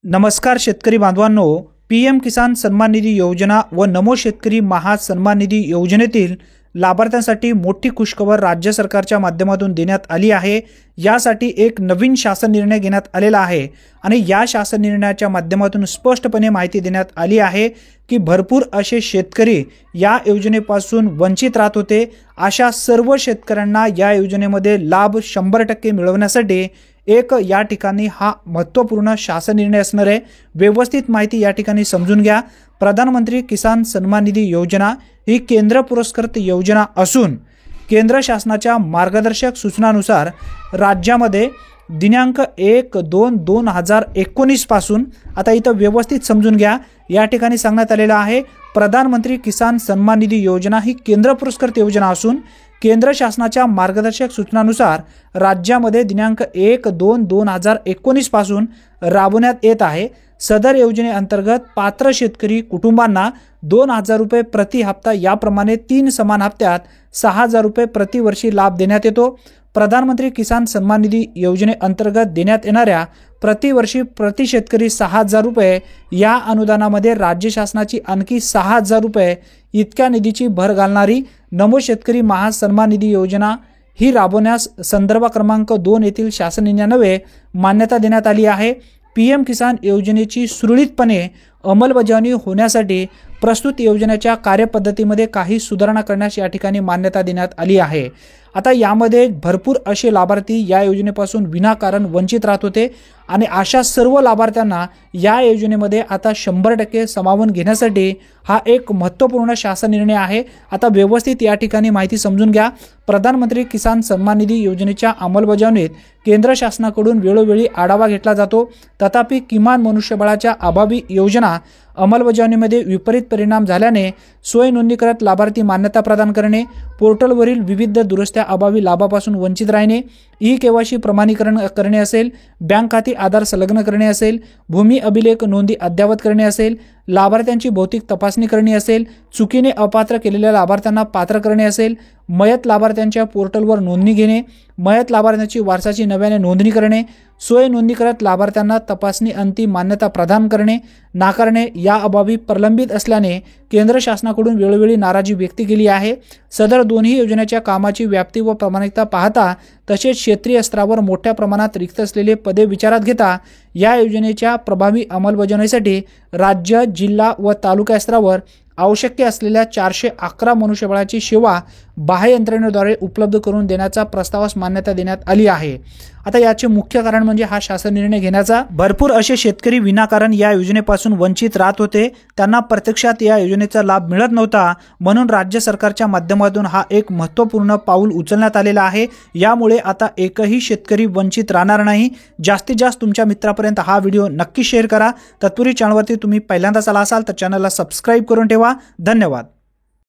नमस्कार शेतकरी बांधवांनो, पीएम किसान सन्मान निधी योजना व नमो शेतकरी महा सन्मान निधी योजनेतील लाभार्थ्यांसाठी मोठी खुशखबर राज्य सरकारच्या माध्यमातून देण्यात आली आहे। यासाठी एक नवीन शासन निर्णय घेण्यात आलेला आहे आणि या शासन निर्णयाच्या माध्यमातून स्पष्टपणे माहिती देण्यात आली आहे की भरपूर असे शेतकरी या योजनेपासून वंचित राहत होते। अशा सर्व शेतकऱ्यांना या योजनेमध्ये लाभ 100% मिळवण्यासाठी एक या ठिकाणी हा महत्त्वपूर्ण शासन निर्णय असणार आहे। व्यवस्थित माहिती या ठिकाणी समजून घ्या। प्रधानमंत्री किसान सन्मान निधी योजना ही केंद्र पुरस्कृत योजना असून केंद्र शासनाच्या मार्गदर्शक सूचनानुसार राज्यामध्ये दिनांक 1/2/2019 पासून, आता इथं व्यवस्थित समजून घ्या, या ठिकाणी सांगण्यात आलेलं आहे प्रधानमंत्री किसान सन्मान निधी योजना ही केंद्र पुरस्कृत योजना असून केंद्र शासनाच्या मार्गदर्शक सूचनानुसार राज्यामध्ये दिनांक 1/2/2019 पासून राबवण्यात येत आहे। सदर योजनेअंतर्गत पात्र शेतकरी कुटुंबांना 2000 रुपये प्रति हप्ता याप्रमाणे 3 समान हप्त्यात 6000 रुपये प्रतिवर्षी लाभ देण्यात येतो। प्रधानमंत्री किसान सन्मान निधी योजनेअंतर्गत देण्यात येणाऱ्या प्रतिवर्षी प्रति शेतकरी 6000 रुपये या अनुदानामध्ये राज्य शासनाची आणखी 6000 रुपये इतक्या निधीची भर घालणारी नमो शेतकरी महा सन्मान निधी योजना ही राबवण्यास संदर्भ क्रमांक 2 येथील शासन निर्णयान्वये मान्यता देण्यात आली आहे। पीएम किसान योजनेची सुरळीतपणे अंमलबजावणी होण्यासाठी प्रस्तुत योजनेच्या कार्यपद्धतीमध्ये काही सुधारणा करण्यास या ठिकाणी मान्यता देण्यात आली आहे। आता यामध्ये भरपूर असे लाभार्थी या योजनेपासून विनाकारण वंचित राहत होते आणि अशा सर्व लाभार्थ्यांना या योजनेमध्ये आता 100% सामावून घेण्यासाठी हा एक महत्त्वपूर्ण शासन निर्णय आहे। आता व्यवस्थित या ठिकाणी माहिती समजून घ्या। प्रधानमंत्री किसान सन्मान निधी योजनेच्या अंमलबजावणीत केंद्र शासनाकडून वेळोवेळी आढावा घेतला जातो, तथापि किमान मनुष्यबळाच्या अभावी योजना अंमलबजावणीमध्ये विपरीत परिणाम झाल्याने सोय नोंदणी करत लाभार्थी मान्यता प्रदान करणे, पोर्टलवरील विविध दुरुस्त्या अभावी लाभापासून वंचित राहणे, ई-केवायसी प्रमाणीकरण करणे असेल, बँक खाती आधार संलग्न करणे असेल, भूमी अभिलेख नोंदी अद्ययावत करणे असेल, लाभार्थ्यांची भौतिक तपासणी करणे असेल, चुकीने अपात्र केलेल्या लाभार्थ्यांना पात्र करणे असेल, मयत लाभार्थ्यांच्या पोर्टलवर नोंदणी घेणे, मयत लाभार्थ्यांची वारसाची नव्याने नोंदणी करणे, सोय नोंदणी करत लाभार्थ्यांना तपासणी अंती मान्यता प्रदान करणे नाकारणे या अभावी प्रलंबित असल्याने केंद्र शासनाकडून वेळोवेळी नाराजी व्यक्त केली आहे। सदर दोन्ही योजनेच्या कामाची व्याप्ती व प्रामाणिकता पाहता तसेच क्षेत्रीय स्तरावर मोठ्या प्रमाणात रिक्त असलेले पदे विचारात घेता या योजनेच्या प्रभावी अंमलबजावणीसाठी राज्य, जिल्हा व तालुका स्तरावर आवश्यक असलेल्या 411 मनुष्यबळाची सेवा बाह्य यंत्रणेद्वारे उपलब्ध करून देण्याचा प्रस्तावास मान्यता देण्यात आली आहे। आता याचे मुख्य कारण म्हणजे हा शासन निर्णय घेण्याचा भरपूर असे शेतकरी विनाकारण या योजनेपासून वंचित राहत होते, त्यांना प्रत्यक्षात या योजनेचा लाभ मिळत नव्हता, म्हणून राज्य सरकारच्या माध्यमातून हा एक महत्त्वपूर्ण पाऊल उचलण्यात आलेला आहे। यामुळे आता एकही शेतकरी वंचित राहणार नाही। जास्तीत जास्त तुमच्या मित्रांपर्यंत हा व्हिडिओ नक्की शेअर करा। तत्पूर्वी चॅनलवरती तुम्ही पहिल्यांदाच आला असाल तर चॅनलला सबस्क्राइब करून ठेवा। धन्यवाद।